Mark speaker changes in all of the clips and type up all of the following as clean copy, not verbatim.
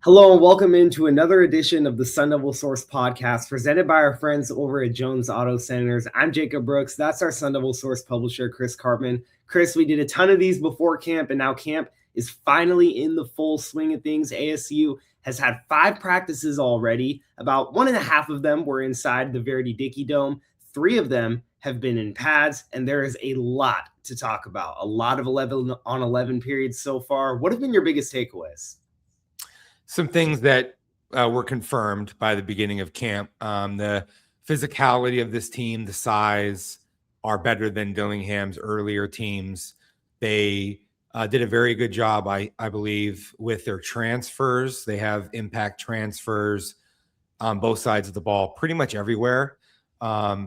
Speaker 1: Hello and welcome into another edition of the Sun Devil Source podcast presented by our friends over at Jones Auto Centers. I'm Jacob Brooks. That's our Sun Devil Source publisher, Chris Cartman. Chris, we did a ton of these before camp, and now camp is finally in the full swing of things. ASU has had 5 practices already. About 1.5 of them were inside the Verity Dickey Dome. 3 of them have been in pads, and there is a lot to talk about. A lot of 11 on 11 periods so far. What have been your biggest takeaways?
Speaker 2: Some things that were confirmed by the beginning of camp. The physicality of this team, the size, are better than Dillingham's earlier teams. They did a very good job, I believe, with their transfers. They have impact transfers on both sides of the ball, pretty much everywhere.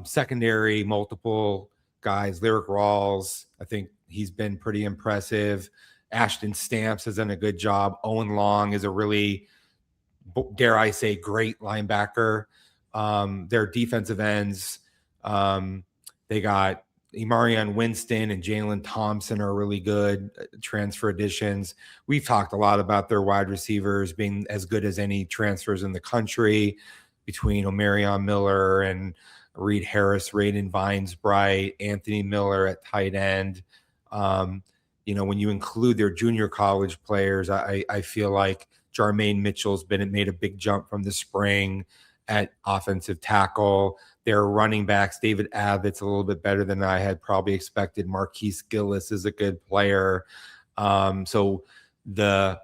Speaker 2: Secondary, multiple guys. Lyric Rawls, I think he's been pretty impressive. Ashton Stamps has done a good job. Owen Long is a really, dare I say, great linebacker. Their defensive ends, they got Imarion Winston and Jalen Thompson are really good transfer additions. We've talked a lot about their wide receivers being as good as any transfers in the country between Omarion Miller and Reed Harris, Raiden Vines-Bright, Anthony Miller at tight end. When you include their junior college players, I feel like Jermaine Mitchell's made a big jump from the spring at offensive tackle. Their running backs, David Abbott's a little bit better than I had probably expected. Marquise Gillis is a good player. And a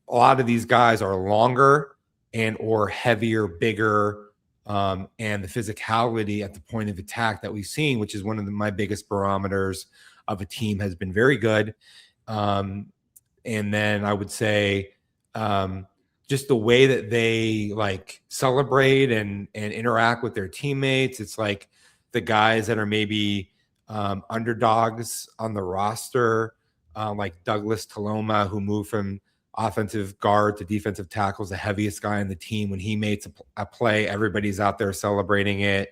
Speaker 2: lot of these guys are longer and or heavier, bigger, and the physicality at the point of attack that we've seen, which is one of my biggest barometers of a team, has been very good. And then I would say just the way that they celebrate and interact with their teammates. It's like the guys that are maybe underdogs on the roster, like Douglas Taloma, who moved from offensive guard to defensive tackle, is the heaviest guy on the team. When he makes a play, everybody's out there celebrating it.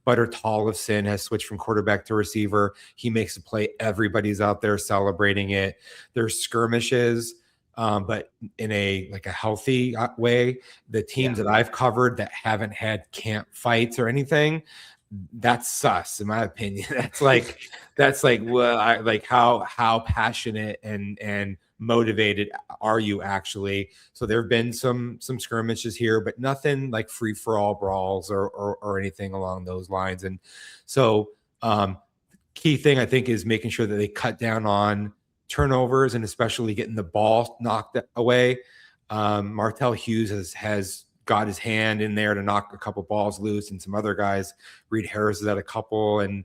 Speaker 2: Butter Tollefson has switched from quarterback to receiver. He makes a play. Everybody's out there celebrating it. There's skirmishes, but in a healthy way. The teams that I've covered that haven't had camp fights or anything, that's sus, in my opinion. How passionate and motivated are you actually? So there have been some skirmishes here, but nothing like free for all brawls or anything along those lines. And so key thing I think is making sure that they cut down on turnovers and especially getting the ball knocked away. Martell Hughes has got his hand in there to knock a couple balls loose, and some other guys. Reed Harris is at a couple, and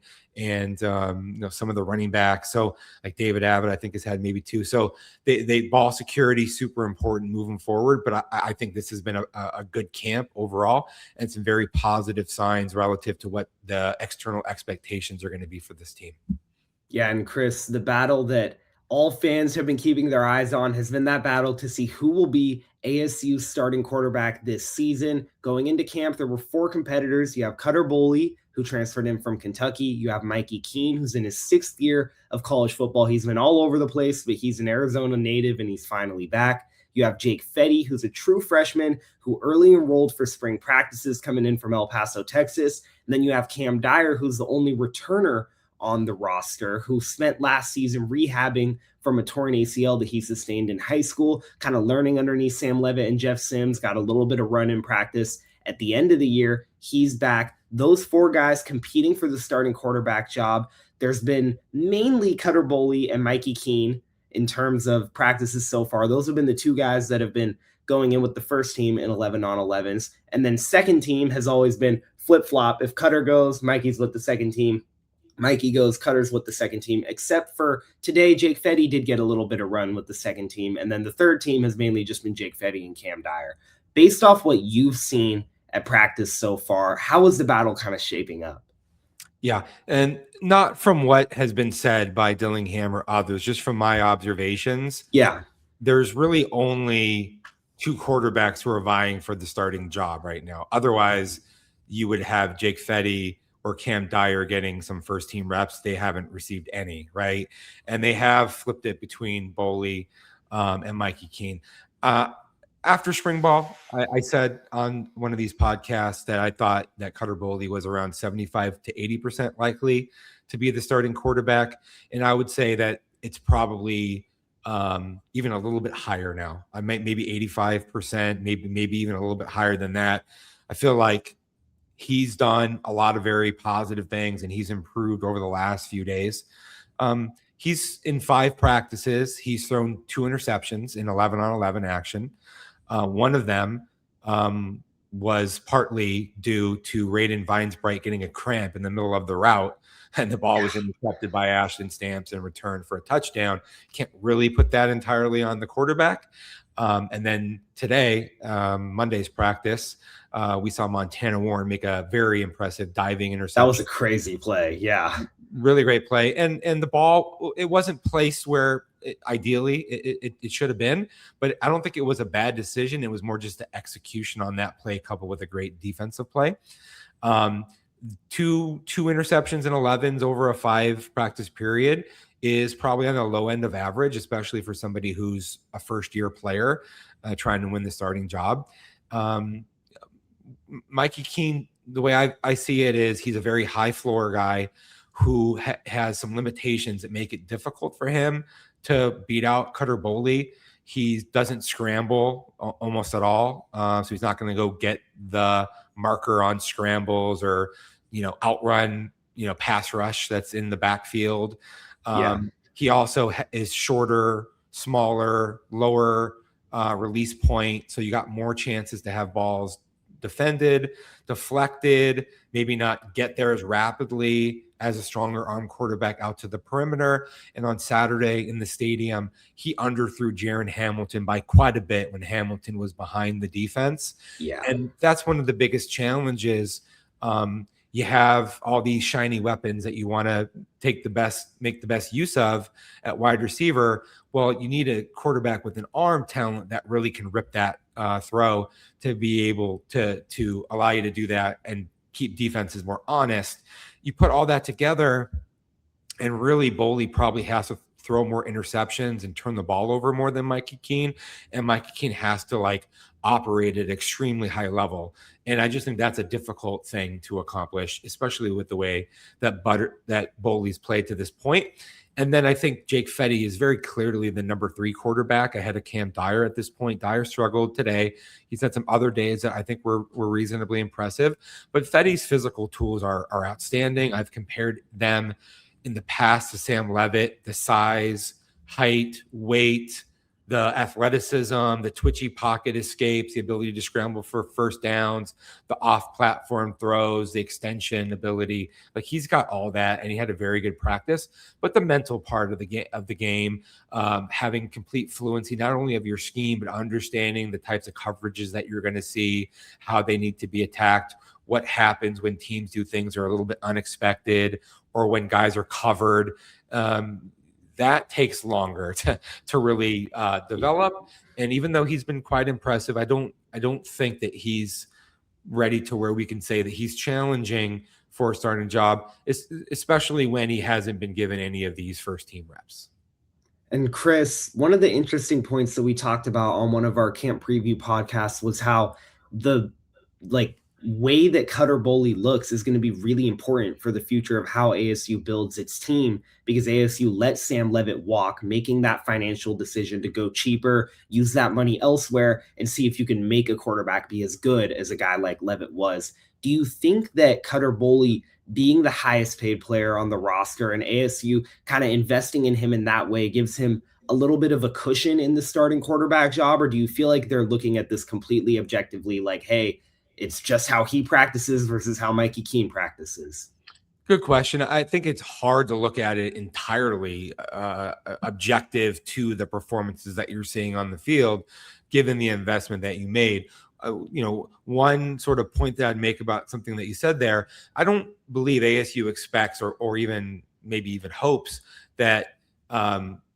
Speaker 2: some of the running backs. So like David Abbott, I think has had maybe 2. So they ball security super important moving forward. But I think this has been a good camp overall, and some very positive signs relative to what the external expectations are going to be for this team.
Speaker 1: Yeah, and Chris, the battle that all fans have been keeping their eyes on has been that battle to see who will be ASU's starting quarterback this season. Going into camp, there were 4 competitors. You have Cutter Boley, who transferred in from Kentucky. You have Mikey Keene, who's in his 6th year of college football. He's been all over the place, but he's an Arizona native, and he's finally back. You have Jake Fetty, who's a true freshman who early enrolled for spring practices coming in from El Paso, Texas. And then you have Cam Dyer, who's the only returner on the roster, who spent last season rehabbing from a torn ACL that he sustained in high school, kind of learning underneath Sam Levitt and Jeff Sims, got a little bit of run in practice. At the end of the year, he's back. Those 4 guys competing for the starting quarterback job. There's been mainly Cutter Boley and Mikey Keene in terms of practices so far. Those have been the 2 guys that have been going in with the first team in 11 on 11s. And then second team has always been flip-flop. If Cutter goes, Mikey's with the second team. Mikey goes, Cutter's with the second team, except for today, Jake Fetty did get a little bit of run with the second team. And then the third team has mainly just been Jake Fetty and Cam Dyer. Based off what you've seen at practice so far, how is the battle kind of shaping up?
Speaker 2: Yeah, and not from what has been said by Dillingham or others, just from my observations.
Speaker 1: Yeah.
Speaker 2: There's really only 2 quarterbacks who are vying for the starting job right now. Otherwise, you would have Jake Fetty or Cam Dyer getting some first team reps. They haven't received any, right? And they have flipped it between Boley and Mikey Keene. After spring ball, I said on one of these podcasts that I thought that Cutter Boley was around 75 to 80% likely to be the starting quarterback. And I would say that it's probably even a little bit higher now. I might maybe 85%, maybe even a little bit higher than that. I feel like he's done a lot of very positive things and he's improved over the last few days. He's in 5 practices. He's thrown 2 interceptions in 11 on 11 action. One of them was partly due to Raiden Vinesbright getting a cramp in the middle of the route, and the ball was intercepted by Ashton Stamps and returned for a touchdown. Can't really put that entirely on the quarterback. And then today, Monday's practice, we saw Montana Warren make a very impressive diving interception.
Speaker 1: That was a crazy play. Yeah.
Speaker 2: Really great play. And the ball, it wasn't placed where ideally it should have been, but I don't think it was a bad decision. It was more just the execution on that play coupled with a great defensive play. Two interceptions and 11s over a 5 practice period is probably on the low end of average, especially for somebody who's a first-year player trying to win the starting job. Mikey Keene, the way I see it is he's a very high floor guy who has some limitations that make it difficult for him to beat out Cutter Boley. He doesn't scramble almost at all. So he's not going to go get the marker on scrambles or, outrun, pass rush that's in the backfield. He also is shorter, smaller, lower release point. So you got more chances to have balls defended, deflected, maybe not get there as rapidly as a stronger arm quarterback out to the perimeter. And on Saturday in the stadium, he underthrew Jaron Hamilton by quite a bit when Hamilton was behind the defense.
Speaker 1: Yeah.
Speaker 2: And that's one of the biggest challenges. You have all these shiny weapons that you want to make the best use of at wide receiver. Well, you need a quarterback with an arm talent that really can rip that throw to be able to allow you to do that and keep defenses more honest. You put all that together, and really Boley probably has to throw more interceptions and turn the ball over more than Mikey Keene. And Mikey Keene has to operate at extremely high level. And I just think that's a difficult thing to accomplish, especially with the way that Boley's played to this point. And then I think Jake Fetty is very clearly the number 3 quarterback ahead of Cam Dyer at this point. Dyer struggled today. He's had some other days that I think were reasonably impressive. But Fetty's physical tools are outstanding. I've compared them in the past to Sam Levitt, the size, height, weight, the athleticism, the twitchy pocket escapes, the ability to scramble for first downs, the off-platform throws, the extension ability. He's got all that, and he had a very good practice. But the mental part of the game, having complete fluency not only of your scheme, but understanding the types of coverages that you're going to see, how they need to be attacked, what happens when teams do things that are a little bit unexpected, or when guys are covered. That takes longer to really develop. And even though he's been quite impressive, I don't think that he's ready to where we can say that he's challenging for a starting job, especially when he hasn't been given any of these first team reps.
Speaker 1: And Chris, one of the interesting points that we talked about on one of our camp preview podcasts was how the way that Cutter Boley looks is going to be really important for the future of how ASU builds its team, because ASU let Sam Levitt walk, making that financial decision to go cheaper, use that money elsewhere, and see if you can make a quarterback be as good as a guy like Levitt was. Do you think that Cutter Boley, being the highest paid player on the roster and ASU kind of investing in him in that way, gives him a little bit of a cushion in the starting quarterback job? Or do you feel like they're looking at this completely objectively, like, hey, it's just how he practices versus how Mikey Keene practices?
Speaker 2: Good question. I think it's hard to look at it entirely objective to the performances that you're seeing on the field, given the investment that you made. One sort of point that I'd make about something that you said there, I don't believe ASU expects or even maybe even hopes that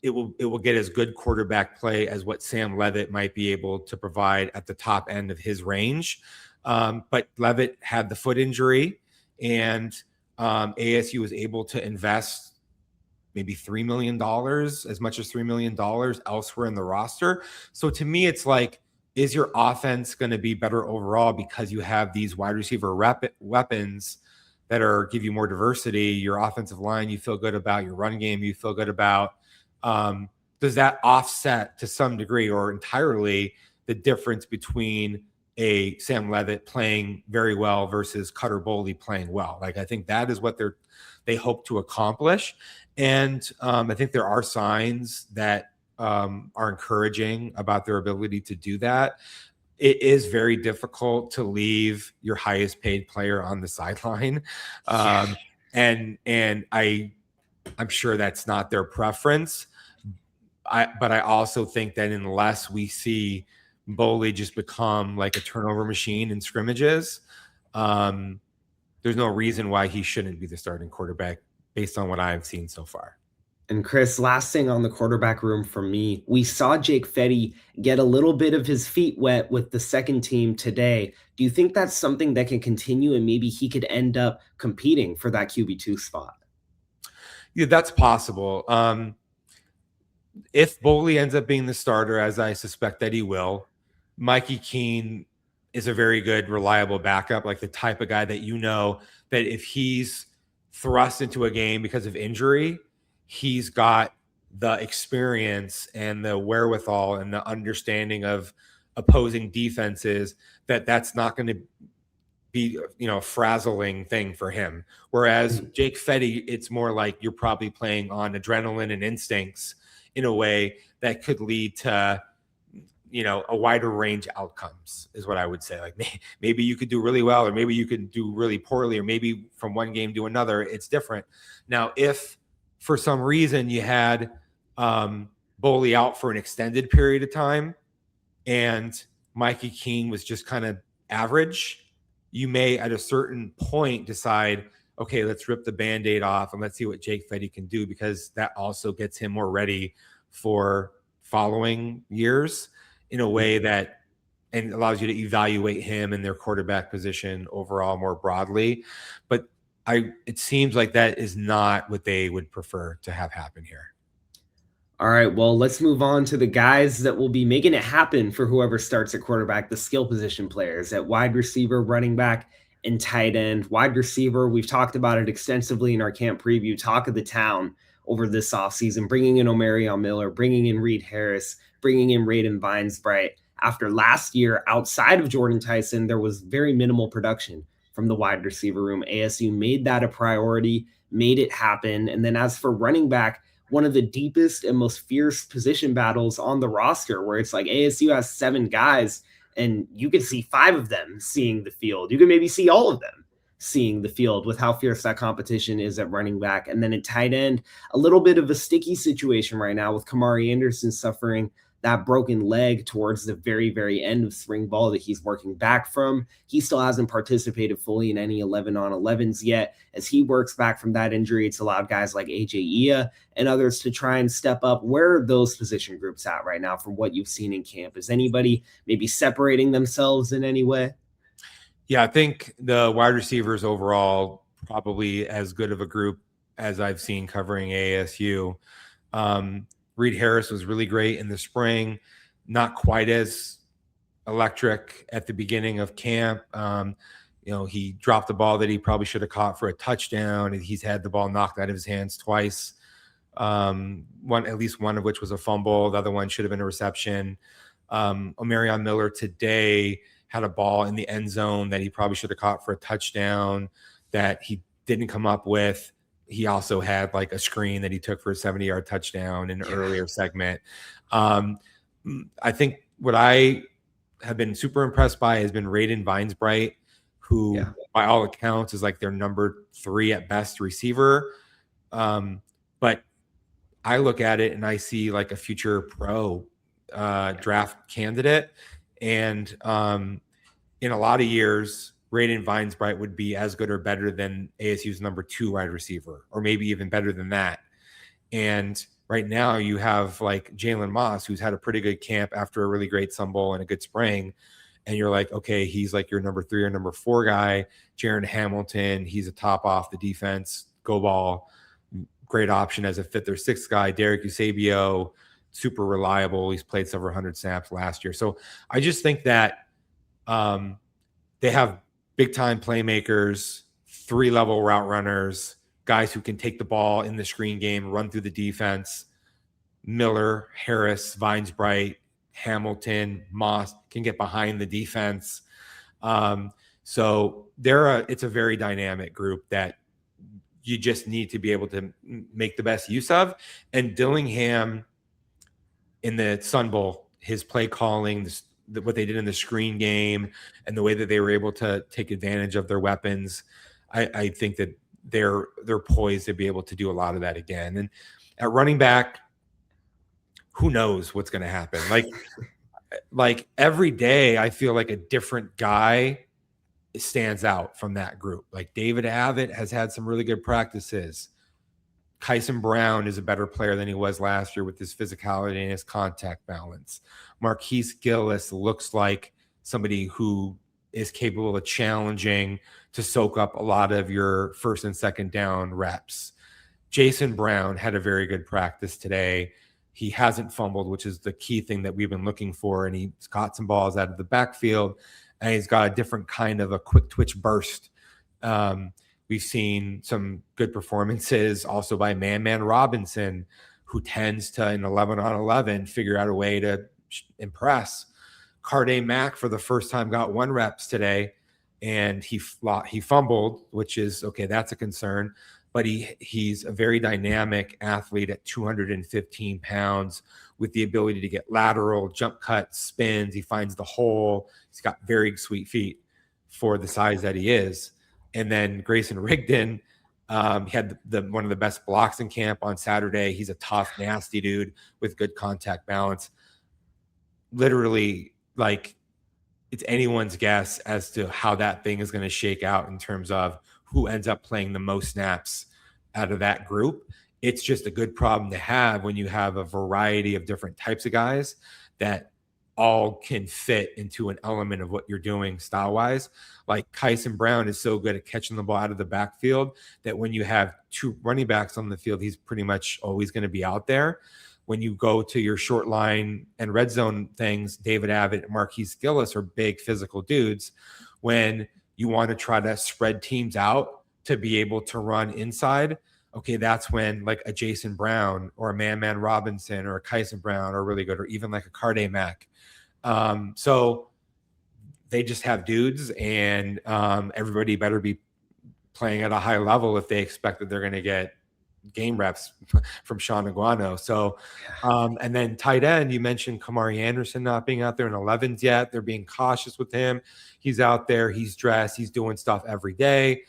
Speaker 2: it will get as good quarterback play as what Sam Levitt might be able to provide at the top end of his range. But Levitt had the foot injury, and ASU was able to invest maybe $3 million, as much as $3 million elsewhere in the roster. So to me, it's like is your offense going to be better overall because you have these wide receiver weapons that are give you more diversity? Your offensive line, you feel good about. Your run game, you feel good about. Does that offset to some degree or entirely the difference between a Sam Leavitt playing very well versus Cutter Boley playing well? Like, I think that is what they hope to accomplish. And I think there are signs that are encouraging about their ability to do that. It is very difficult to leave your highest paid player on the sideline. And I'm sure that's not their preference. But I also think that unless we see Boley just become like a turnover machine in scrimmages, there's no reason why he shouldn't be the starting quarterback based on what I've seen so far.
Speaker 1: And Chris, last thing on the quarterback room for me, we saw Jake Fetty get a little bit of his feet wet with the second team today. Do you think that's something that can continue and maybe he could end up competing for that QB2 spot?
Speaker 2: Yeah, that's possible. If Boley ends up being the starter, as I suspect that he will, Mikey Keene is a very good, reliable backup, like the type of guy that that if he's thrust into a game because of injury, he's got the experience and the wherewithal and the understanding of opposing defenses that's not going to be a frazzling thing for him. Whereas Jake Fetty, it's more like you're probably playing on adrenaline and instincts in a way that could lead to a wider range outcomes is what I would say. Like maybe you could do really well, or maybe you could do really poorly, or maybe from one game to another, it's different. Now, if for some reason you had Boley out for an extended period of time and Mikey Keene was just kind of average, you may at a certain point decide, okay, let's rip the Band-Aid off and let's see what Jake Fetty can do, because that also gets him more ready for following years in a way that and allows you to evaluate him and their quarterback position overall more broadly. But it seems like that is not what they would prefer to have happen here.
Speaker 1: All right, well, let's move on to the guys that will be making it happen for whoever starts at quarterback, the skill position players at wide receiver, running back, and tight end. Wide receiver, we've talked about it extensively in our camp preview, talk of the town over this offseason, bringing in Omarion Miller, bringing in Reed Harris, bringing in Raiden Vinesbright. After last year, outside of Jordan Tyson, there was very minimal production from the wide receiver room. ASU made that a priority, made it happen. And then as for running back, one of the deepest and most fierce position battles on the roster, where it's like ASU has 7 guys and you can see 5 of them seeing the field. You can maybe see all of them seeing the field with how fierce that competition is at running back. And then at tight end, a little bit of a sticky situation right now with Kamari Anderson suffering that broken leg towards the very, very end of spring ball that he's working back from. He still hasn't participated fully in any 11-on-11s yet. As he works back from that injury, it's allowed guys like AJ Ia and others to try and step up. Where are those position groups at right now from what you've seen in camp? Is anybody maybe separating themselves in any way?
Speaker 2: Yeah, I think the wide receivers overall probably as good of a group as I've seen covering ASU. Reed Harris was really great in the spring, not quite as electric at the beginning of camp. He dropped the ball that he probably should have caught for a touchdown, and he's had the ball knocked out of his hands twice. At least one of which was a fumble. The other one should have been a reception. Omarion Miller today had a ball in the end zone that he probably should have caught for a touchdown that he didn't come up with. He also had like a screen that he took for a 70-yard touchdown in an earlier segment. I think what I have been super impressed by has been Raiden Vinesbright, who by all accounts is like their number 3 at best receiver. But I look at it and I see like a future pro draft candidate. And in a lot of years, Raiden Vinesbright would be as good or better than ASU's number 2 wide receiver, or maybe even better than that. And right now you have like Jalen Moss, who's had a pretty good camp after a really great Sun Bowl and a good spring. And you're like, okay, he's like your number 3 or number 4 guy. Jaron Hamilton, he's a top off the defense, go ball, great option as a 5th or 6th guy. Derek Eusebio, super reliable. He's played several hundred snaps last year. So I just think that they have big time playmakers, 3-level route runners, guys who can take the ball in the screen game, run through the defense. Miller, Harris, Vinesbright, Hamilton, Moss can get behind the defense. So it's a very dynamic group that you just need to be able to make the best use of. And Dillingham in the Sun Bowl, his play calling, what they did in the screen game, and the way that they were able to take advantage of their weapons, I think that they're poised to be able to do a lot of that again. And at running back, who knows what's going to happen? Like every day, I feel like a different guy stands out from that group. Like David Abbott has had some really good practices. Kyson Brown is a better player than he was last year with his physicality and his contact balance. Marquise Gillis looks like somebody who is capable of challenging to soak up a lot of your first and second down reps. Jason Brown had a very good practice today. He hasn't fumbled, which is the key thing that we've been looking for. And he's got some balls out of the backfield, and he's got a different kind of a quick twitch burst. We've seen some good performances also by Man Robinson, who tends to, in 11-on-11, figure out a way to impress. Carday Mack, for the first time, got 1 reps today, and he fumbled, which is, okay, that's a concern. But he's a very dynamic athlete at 215 pounds with the ability to get lateral, jump cut, spins. He finds the hole. He's got very sweet feet for the size that he is. And then Grayson Rigdon, he had one of the best blocks in camp on Saturday. He's a tough, nasty dude with good contact balance. Literally, like, it's anyone's guess as to how that thing is going to shake out in terms of who ends up playing the most snaps out of that group. It's just a good problem to have when you have a variety of different types of guys that all can fit into an element of what you're doing style-wise. Like Kyson Brown is so good at catching the ball out of the backfield that when you have 2 running backs on the field, he's pretty much always going to be out there. When you go to your short line and red zone things, David Abbott and Marquise Gillis are big physical dudes. When you want to try to spread teams out to be able to run inside, okay, that's when like a Jason Brown or a Man Robinson or a Kyson Brown are really good, or even like a Carday Mack. So they just have dudes, and everybody better be playing at a high level if they expect that they're going to get game reps from Sean Aguano. So, and then tight end, you mentioned Kamari Anderson not being out there in 11s yet. They're being cautious with him. He's out there, he's dressed, he's doing stuff every day.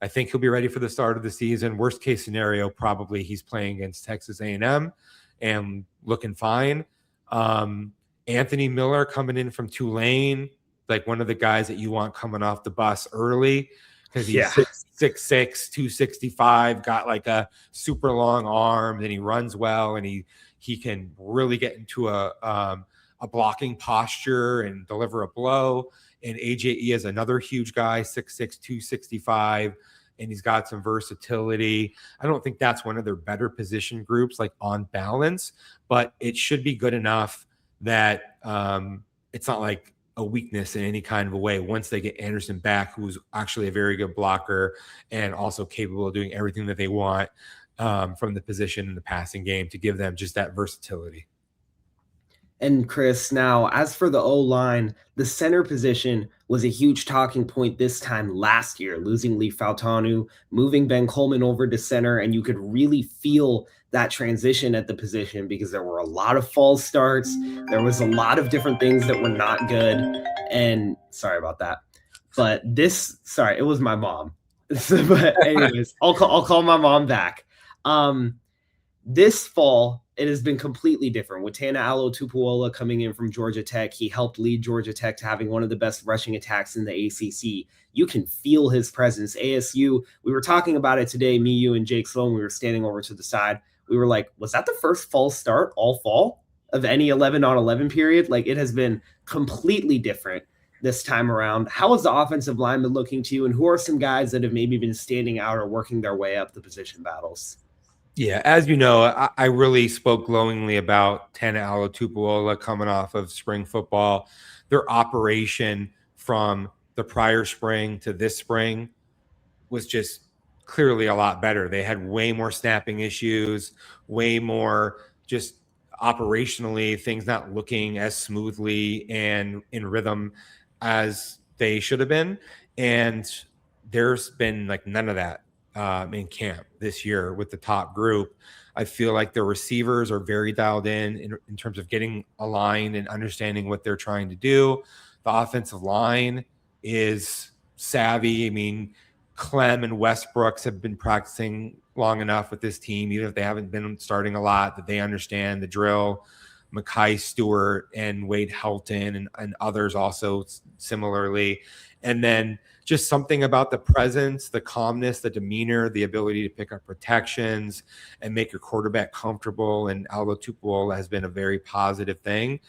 Speaker 2: I think he'll be ready for the start of the season. Worst case scenario, probably he's playing against Texas A&M and looking fine. Anthony Miller coming in from Tulane, like one of the guys that you want coming off the bus early, because he's 6'6", 265, got like a super long arm, and he runs well, and he can really get into a blocking posture and deliver a blow. And AJE is another huge guy, 6'6", 265, and he's got some versatility. I don't think that's one of their better position groups, like on balance, but it should be good enough that it's not like a weakness in any kind of a way once they get Anderson back, who's actually a very good blocker and also capable of doing everything that they want from the position in the passing game to give them just that versatility.
Speaker 1: And Chris, now, as for the O-line, the center position was a huge talking point this time last year, losing Lee Fautanu, moving Ben Coleman over to center, and you could really feel that transition at the position because there were a lot of false starts. There was a lot of different things that were not good. And sorry about that. But it was my mom. But anyways, I'll call my mom back. This fall, it has been completely different. With Tana Alo-Tupuola coming in from Georgia Tech, he helped lead Georgia Tech to having one of the best rushing attacks in the ACC. You can feel his presence. ASU, we were talking about it today, me, you, and Jake Sloan. We were standing over to the side. We were like, was that the first fall start all fall of any 11-on-11 period? Like, it has been completely different this time around. How is the offensive line been looking to you, and who are some guys that have maybe been standing out or working their way up the position battles?
Speaker 2: Yeah, as you know, I really spoke glowingly about Tana Tupuola coming off of spring football. Their operation from the prior spring to this spring was just clearly a lot better. They had way more snapping issues, way more just operationally things not looking as smoothly and in rhythm as they should have been. And there's been like none of that in camp this year with the top group. I feel like the receivers are very dialed in terms of getting aligned and understanding what they're trying to do. The offensive line is savvy. I mean, Clem and Westbrooks have been practicing long enough with this team, even if they haven't been starting a lot, that they understand the drill. Mackay Stewart and Wade Helton and others also similarly. And then just something about the presence, the calmness, the demeanor, the ability to pick up protections and make your quarterback comfortable. And Aldo Tupuola has been a very positive thing.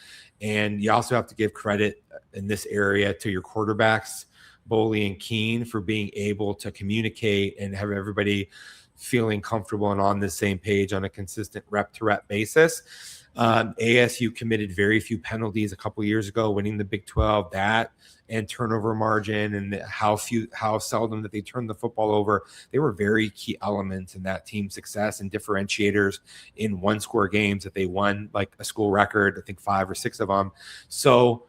Speaker 2: And you also have to give credit in this area to your quarterbacks, Boley and Keene, for being able to communicate and have everybody feeling comfortable and on the same page on a consistent rep-to-rep basis. ASU committed very few penalties a couple years ago, winning the Big 12. That and turnover margin and how seldom that they turned the football over. They were very key elements in that team's success and differentiators in one-score games that they won, like a school record, I think 5 or 6 of them. So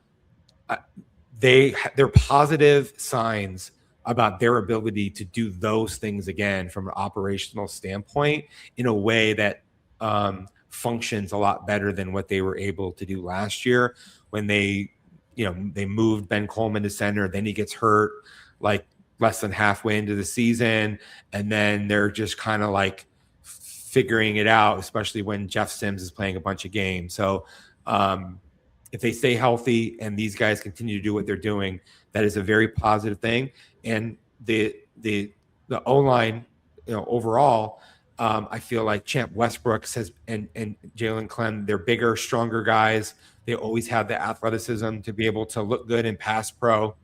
Speaker 2: they're positive signs about their ability to do those things again from an operational standpoint in a way that functions a lot better than what they were able to do last year when they moved Ben Coleman to center. Then he gets hurt like less than halfway into the season. And then they're just kind of like figuring it out, especially when Jeff Sims is playing a bunch of games. So if they stay healthy and these guys continue to do what they're doing, that is a very positive thing. And the O-line, overall, I feel like Champ Westbrooks and Jalen Clem, they're bigger, stronger guys. They always have the athleticism to be able to look good in pass pro,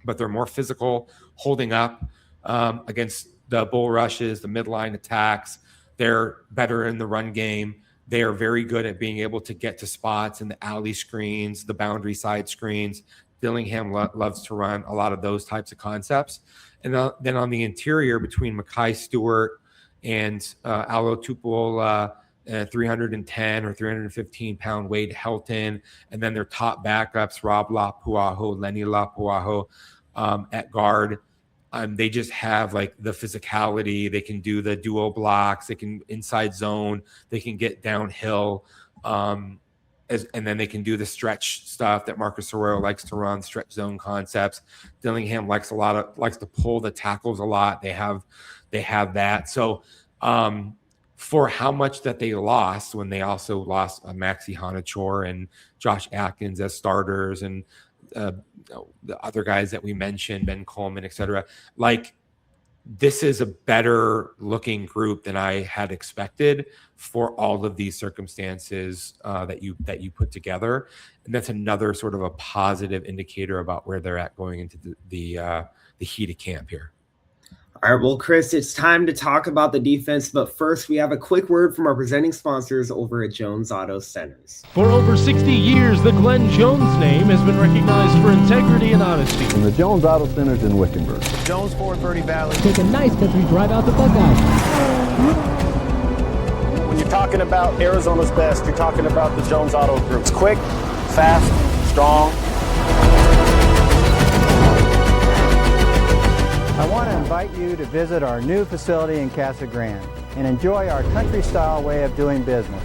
Speaker 2: but they're more physical, holding up against the bull rushes, the midline attacks. They're better in the run game. They are very good at being able to get to spots in the alley screens, the boundary side screens. Dillingham loves to run a lot of those types of concepts. And then on the interior between Mackay Stewart and Aldo Tupuola, 310 or 315 pound Wade Helton, and then their top backups, Rob Lapuaho, Lenny Lapuaho at guard. They just have like the physicality. They can do the duo blocks. They can inside zone. They can get downhill. And then they can do the stretch stuff that Marcus Arroyo likes to run, stretch zone concepts. Dillingham likes to pull the tackles a lot. They have that. So for how much that they lost, when they also lost Maxi Hanachor and Josh Atkins as starters, and the other guys that we mentioned, Ben Coleman, et cetera, like this is a better looking group than I had expected for all of these circumstances that you put together. And that's another sort of a positive indicator about where they're at going into the heat of camp here.
Speaker 1: All right, well, Chris, it's time to talk about the defense, but first we have a quick word from our presenting sponsors over at Jones Auto Centers.
Speaker 3: For over 60 years, the Glenn Jones name has been recognized for integrity and honesty.
Speaker 4: From the Jones Auto Centers in Wickenburg.
Speaker 5: Jones Ford Verde Valley.
Speaker 6: Take a nice country drive out to Buckeye.
Speaker 5: When you're talking about Arizona's best, you're talking about the Jones Auto Group. It's quick, fast, strong.
Speaker 7: I want to invite you to visit our new facility in Casa Grande and enjoy our country-style way of doing business.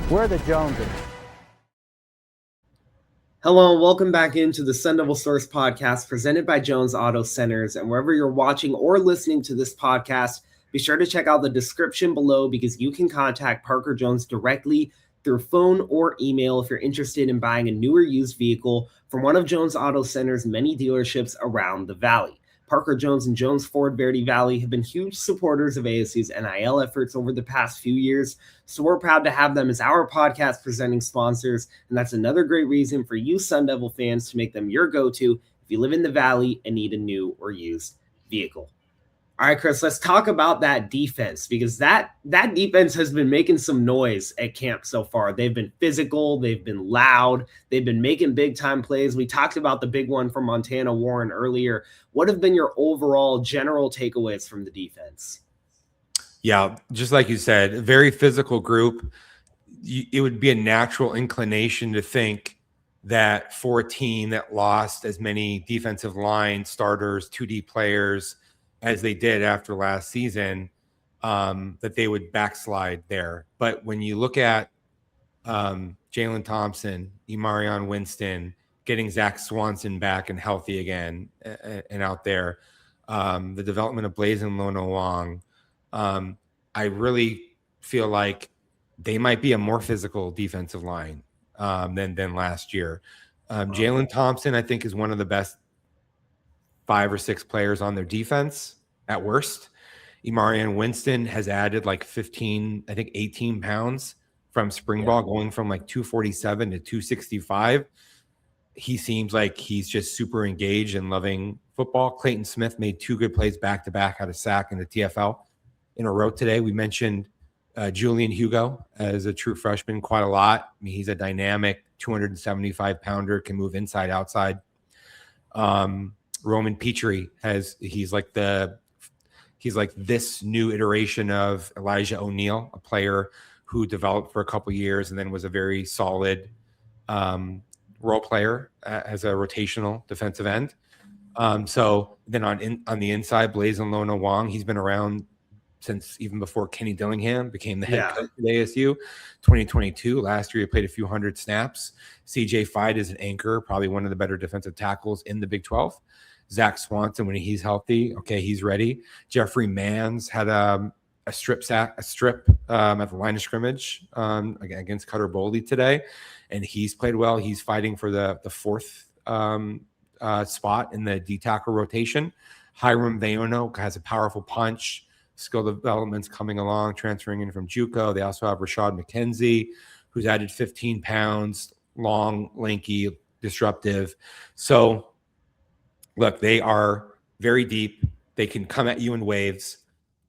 Speaker 7: We're the Joneses.
Speaker 1: Hello and welcome back into the Sun Devil Source podcast presented by Jones Auto Centers. And wherever you're watching or listening to this podcast, be sure to check out the description below because you can contact Parker Jones directly through phone or email if you're interested in buying a new or used vehicle from one of Jones Auto Centers' many dealerships around the Valley. Parker Jones and Jones Ford Verde Valley have been huge supporters of ASU's NIL efforts over the past few years, so we're proud to have them as our podcast presenting sponsors, and that's another great reason for you Sun Devil fans to make them your go-to if you live in the Valley and need a new or used vehicle. All right, Chris, let's talk about that defense because that defense has been making some noise at camp so far. They've been physical, they've been loud, they've been making big time plays. We talked about the big one from Montana Warren earlier. What have been your overall general takeaways from the defense?
Speaker 2: Yeah, just like you said, a very physical group. It would be a natural inclination to think that for a team that lost as many defensive line starters, 2D players as they did after last season, that they would backslide there. But when you look at Jalen Thompson, Imarion Winston, getting Zach Swanson back and healthy again and out there, the development of Blazin Lono Wong, I really feel like they might be a more physical defensive line than last year. Jalen Thompson, I think, is one of the best 5 or 6 players on their defense at worst. Imarion Winston has added like 15, I think 18 pounds from spring ball, going from like 247 to 265. He seems like he's just super engaged and loving football. Clayton Smith made 2 good plays back-to-back out of sack in the TFL in a row today. We mentioned Julian Hugo as a true freshman quite a lot. I mean, he's a dynamic 275-pounder, can move inside, outside. Roman Petrie he's like this new iteration of Elijah O'Neal, a player who developed for a couple years and then was a very solid role player as a rotational defensive end. So then on the inside, Blazin Lono Wong, he's been around since even before Kenny Dillingham became the head coach at ASU. 2022, last year he played a few hundred snaps. CJ Fide is an anchor, probably one of the better defensive tackles in the Big 12. Zach Swanson, when he's healthy, okay, he's ready. Jeffrey Manns had a strip at the line of scrimmage against Cutter Boldy today, and he's played well. He's fighting for the 4th spot in the D tackle rotation. Hiram Vayono has a powerful punch. Skill development's coming along, transferring in from JUCO. They also have Rashad McKenzie, who's added 15 pounds, long, lanky, disruptive. So, look, they are very deep. They can come at you in waves.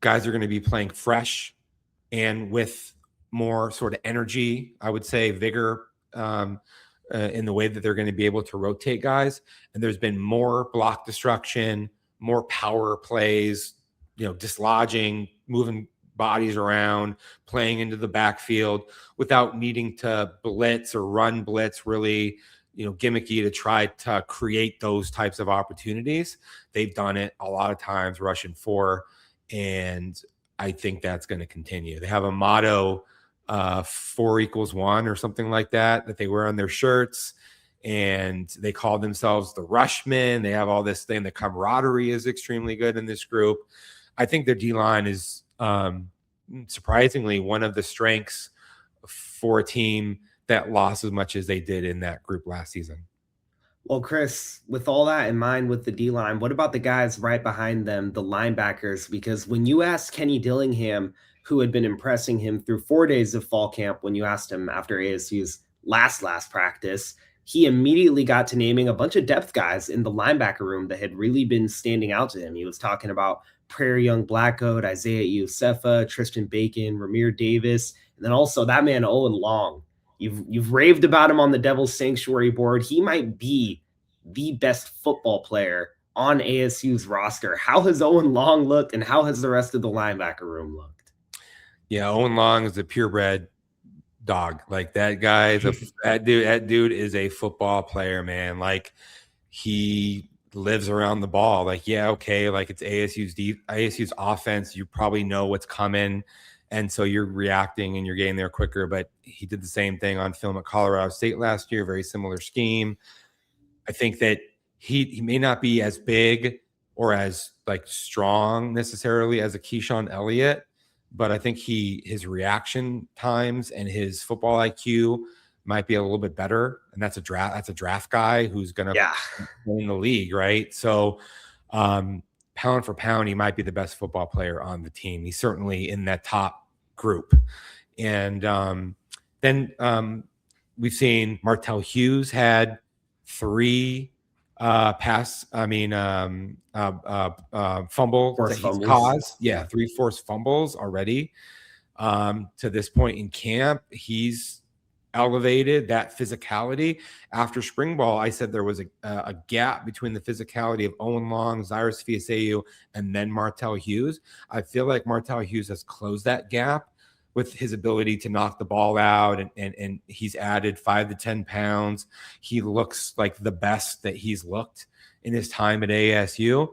Speaker 2: Guys are going to be playing fresh and with more sort of energy, I would say, vigor in the way that they're going to be able to rotate guys. And there's been more block destruction, more power plays, dislodging, moving bodies around, playing into the backfield without needing to blitz or run blitz really, gimmicky to try to create those types of opportunities. They've done it a lot of times, rushing 4, and I think that's going to continue. They have a motto, 4 = 1 or something like that they wear on their shirts, and they call themselves the Rushmen. They have all this thing. The camaraderie is extremely good in this group. I think their D-line is surprisingly one of the strengths for a team that lost as much as they did in that group last season.
Speaker 1: Well, Chris, with all that in mind with the D-line, what about the guys right behind them, the linebackers? Because when you asked Kenny Dillingham, who had been impressing him through 4 days of fall camp, when you asked him after ASU's last practice, he immediately got to naming a bunch of depth guys in the linebacker room that had really been standing out to him. He was talking about Prairie Young Blackcoat, Isaiah Iosefa, Tristan Bacon, Ramir Davis, and then also that man Owen Long. You've raved about him on the Devil's Sanctuary board. He might be the best football player on ASU's roster. How has Owen Long looked, and how has the rest of the linebacker room looked?
Speaker 2: Yeah, Owen Long is a purebred dog. Like that guy, that dude is a football player, man. Like he lives around the ball. Like, yeah, okay, like it's ASU's offense. You probably know what's coming, and so you're reacting and you're getting there quicker. But he did the same thing on film at Colorado State last year. Very similar scheme. I think that he may not be as big or as like strong necessarily as a Keyshawn Elliott, but I think his reaction times and his football IQ might be a little bit better. And that's a draft guy who's going to win the league, right? So pound for pound, he might be the best football player on the team. He's certainly in that top group. And then we've seen Martell Hughes had 3 fumble
Speaker 1: Forced
Speaker 2: that he's
Speaker 1: fumbles.
Speaker 2: caused. Yeah, 3 forced fumbles already. To this point in camp, he's elevated that physicality. After spring ball, I said there was a gap between the physicality of Owen Long, Cyrus Fiaseu, and then Martell Hughes. I feel like Martell Hughes has closed that gap with his ability to knock the ball out, and he's added 5 to 10 pounds. He looks like the best that he's looked in his time at ASU.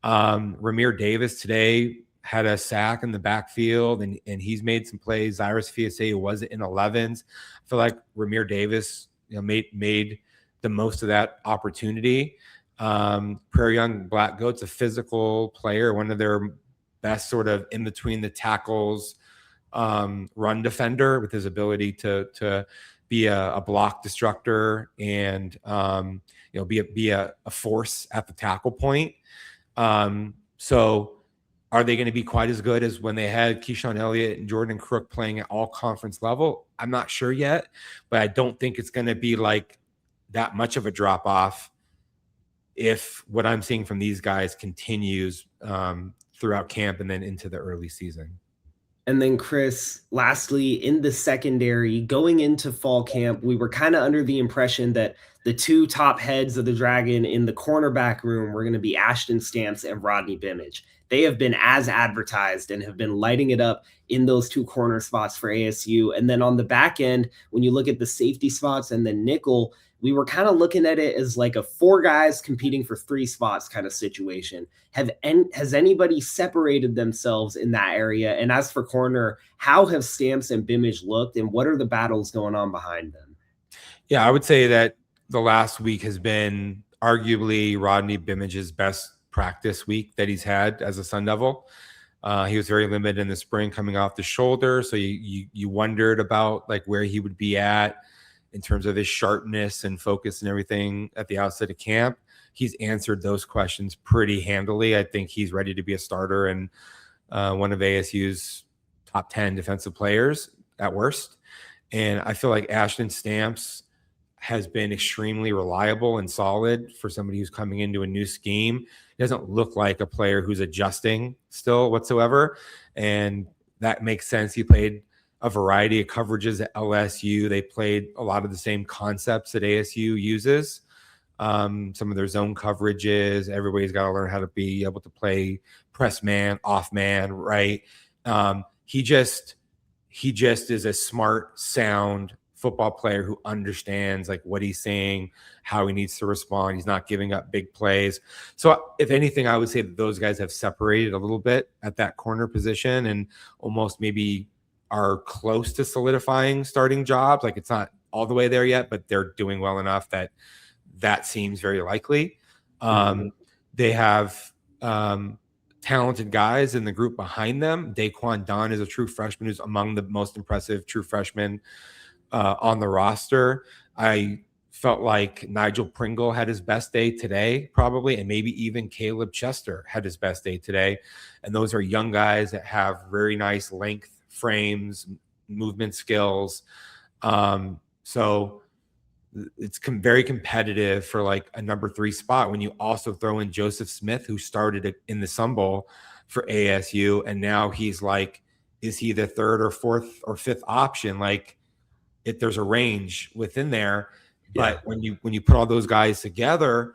Speaker 2: Ramir Davis today had a sack in the backfield, and he's made some plays. Cyrus Fiaseu wasn't in 11s. I feel like Ramir Davis, made the most of that opportunity. Prairie Young Black Goat's a physical player, one of their best sort of in between the tackles run defender, with his ability to be a block destructor and be a force at the tackle point. So are they going to be quite as good as when they had Keyshawn Elliott and Jordan Crook playing at all conference level? I'm not sure yet, but I don't think it's going to be like that much of a drop off if what I'm seeing from these guys continues throughout camp and then into the early season.
Speaker 1: And then, Chris, lastly, in the secondary, going into fall camp, we were kind of under the impression that the 2 top heads of the Dragon in the cornerback room were going to be Ashton Stamps and Rodney Bimage. They have been as advertised and have been lighting it up in those 2 corner spots for ASU. And then on the back end, when you look at the safety spots and the nickel, we were kind of looking at it as like a 4 guys competing for 3 spots kind of situation. Has anybody separated themselves in that area? And as for corner, how have Stamps and Bimage looked, and what are the battles going on behind them?
Speaker 2: Yeah, I would say that the last week has been arguably Rodney Bimage's best practice week that he's had as a Sun Devil. He was very limited in the spring coming off the shoulder, so you wondered about like where he would be at in terms of his sharpness and focus and everything at the outset of camp. He's answered those questions pretty handily. I think he's ready to be a starter and one of ASU's top 10 defensive players at worst. And I feel like Ashton Stamps has been extremely reliable and solid for somebody who's coming into a new scheme. He doesn't look like a player who's adjusting still whatsoever. And that makes sense. He played a variety of coverages at LSU. They played a lot of the same concepts that ASU uses. Some of their zone coverages. Everybody's got to learn how to be able to play press man, off man, right? He just is a smart, sound football player who understands like what he's saying, how he needs to respond. He's not giving up big plays. So if anything, I would say that those guys have separated a little bit at that corner position and almost maybe are close to solidifying starting jobs. Like it's not all the way there yet, but they're doing well enough that seems very likely. They have talented guys in the group behind them. Daquan Dunn is a true freshman who's among the most impressive true freshmen on the roster. I felt like Nigel Pringle had his best day today, probably, and maybe even Caleb Chester had his best day today. And those are young guys that have very nice length, frames, movement skills. So it's very competitive for like a number 3 spot when you also throw in Joseph Smith, who started in the Sun Bowl for ASU. And now he's like, is he the 3rd or 4th or 5th option? Like there's a range within there. But when you put all those guys together,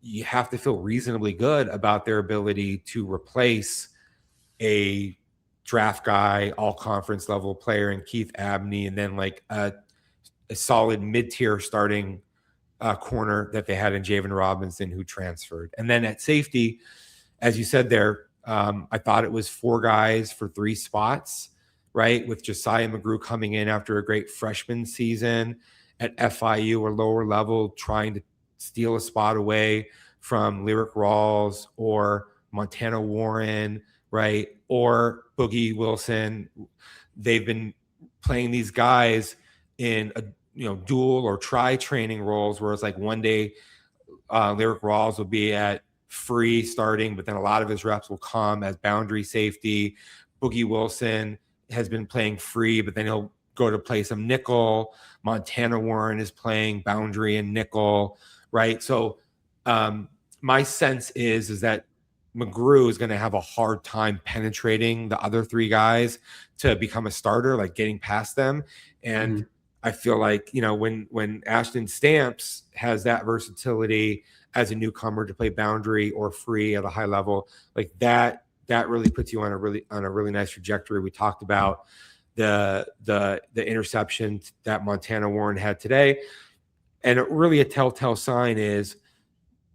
Speaker 2: you have to feel reasonably good about their ability to replace a draft guy, all conference level player in Keith Abney, and then like a solid mid-tier starting corner that they had in Javen Robinson, who transferred. And then at safety, as you said there, I thought it was 4 guys for 3 spots, right? With Josiah McGrew coming in after a great freshman season at FIU or lower level, trying to steal a spot away from Lyric Rawls or Montana Warren, right? Or Boogie Wilson. They've been playing these guys in a dual or try training roles, where it's like one day Lyric Rawls will be at free starting, but then a lot of his reps will come as boundary safety. Boogie Wilson has been playing free, but then he'll go to play some nickel. Montana Warren is playing boundary and nickel, right? So My sense is that McGrew is going to have a hard time penetrating the other three guys to become a starter, like getting past them. And I feel like, when Ashton Stamps has that versatility as a newcomer to play boundary or free at a high level, like that really puts you on a really nice trajectory. We talked about the interception that Montana Warren had today. And really a telltale sign is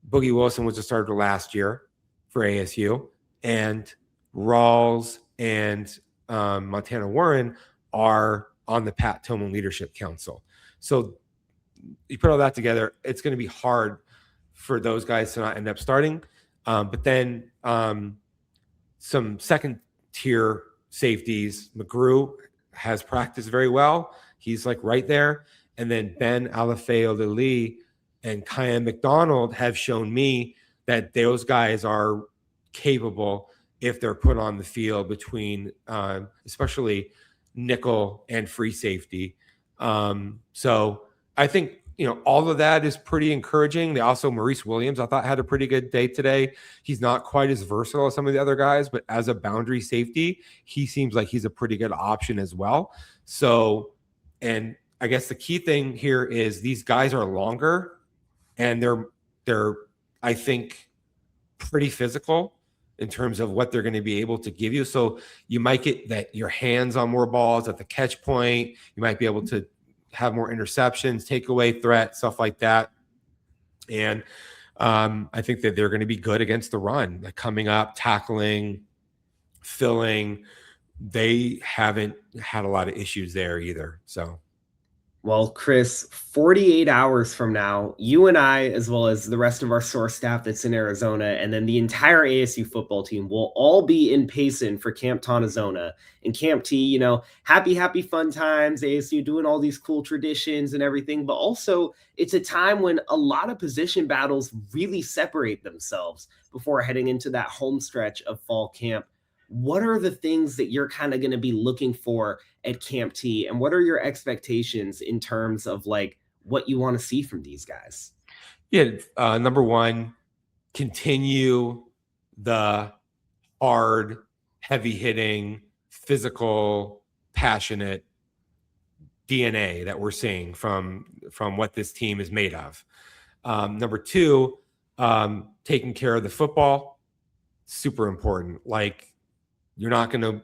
Speaker 2: Boogie Wilson was a starter last year for ASU, and Rawls and Montana Warren are on the Pat Tillman Leadership Council. So you put all that together, it's going to be hard for those guys to not end up starting. But then some second tier safeties, McGrew has practiced very well. He's like right there. And then Ben Alafeo-Lili and Kyan McDonald have shown me that those guys are capable if they're put on the field between especially nickel and free safety. So I think, all of that is pretty encouraging. They also, Maurice Williams, I thought had a pretty good day today. He's not quite as versatile as some of the other guys, but as a boundary safety, he seems like he's a pretty good option as well. So, and I guess the key thing here is these guys are longer and they're I think pretty physical in terms of what they're going to be able to give you. So you might get that your hands on more balls at the catch point. You might be able to have more interceptions, take away threat, stuff like that. And I think that they're going to be good against the run, like coming up, tackling, filling. They haven't had a lot of issues there either. So.
Speaker 1: Well, Chris, 48 hours from now, you and I, as well as the rest of our source staff that's in Arizona, and then the entire ASU football team will all be in Payson for Camp Tonazona. And Camp T, happy fun times, ASU doing all these cool traditions and everything. But also, it's a time when a lot of position battles really separate themselves before heading into that home stretch of fall camp. What are the things that you're kind of going to be looking for at Camp T, and what are your expectations in terms of like what you want to see from these guys?
Speaker 2: Yeah, number one, continue the hard, heavy hitting, physical, passionate DNA that we're seeing from what this team is made of. Number two, taking care of the football, super important. Like, you're not going to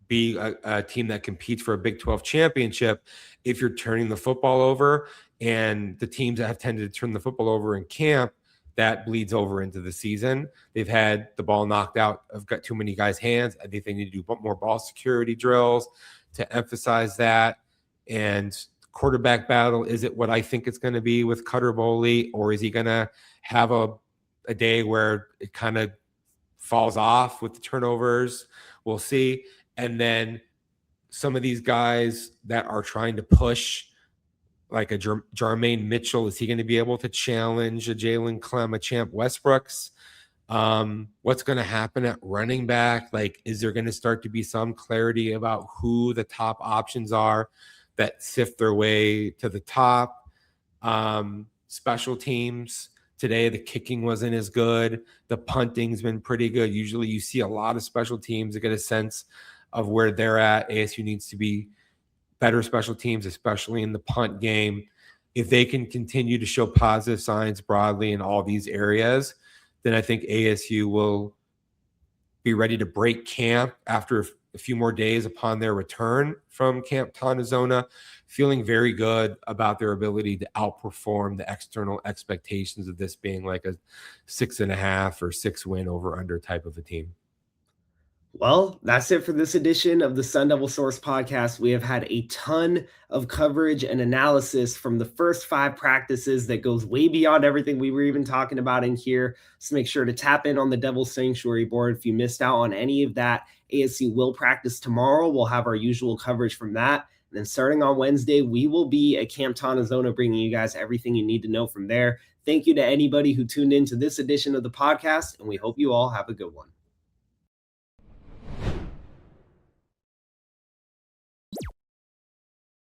Speaker 2: be a team that competes for a Big 12 championship if you're turning the football over. And the teams that have tended to turn the football over in camp, that bleeds over into the season. They've had the ball knocked out. I've got too many guys' hands. I think they need to do more ball security drills to emphasize that. And quarterback battle, is it what I think it's going to be with Cutter Boley, or is he going to have a day where it kind of falls off with the turnovers? We'll see. And then some of these guys that are trying to push, like a Jermaine Mitchell, is he going to be able to challenge a Jalen Clem, a Champ Westbrooks? What's going to happen at running back? Like, is there going to start to be some clarity about who the top options are that sift their way to the top? Special teams. Today, the kicking wasn't as good. The punting's been pretty good. Usually you see a lot of special teams to get a sense of where they're at. ASU needs to be better special teams, especially in the punt game. If they can continue to show positive signs broadly in all these areas, then I think ASU will be ready to break camp after a few more days upon their return from Camp Tonazona, feeling very good about their ability to outperform the external expectations of this being like a 6.5 or 6 win over under type of a team.
Speaker 1: Well, that's it for this edition of the Sun Devil Source podcast. We have had a ton of coverage and analysis from the first 5 practices that goes way beyond everything we were even talking about in here. So make sure to tap in on the Devil's Sanctuary board if you missed out on any of that. ASU will practice tomorrow. We'll have our usual coverage from that. And then starting on Wednesday, we will be at Camp Tonazona, bringing you guys everything you need to know from there. Thank you to anybody who tuned into this edition of the podcast, and we hope you all have a good one.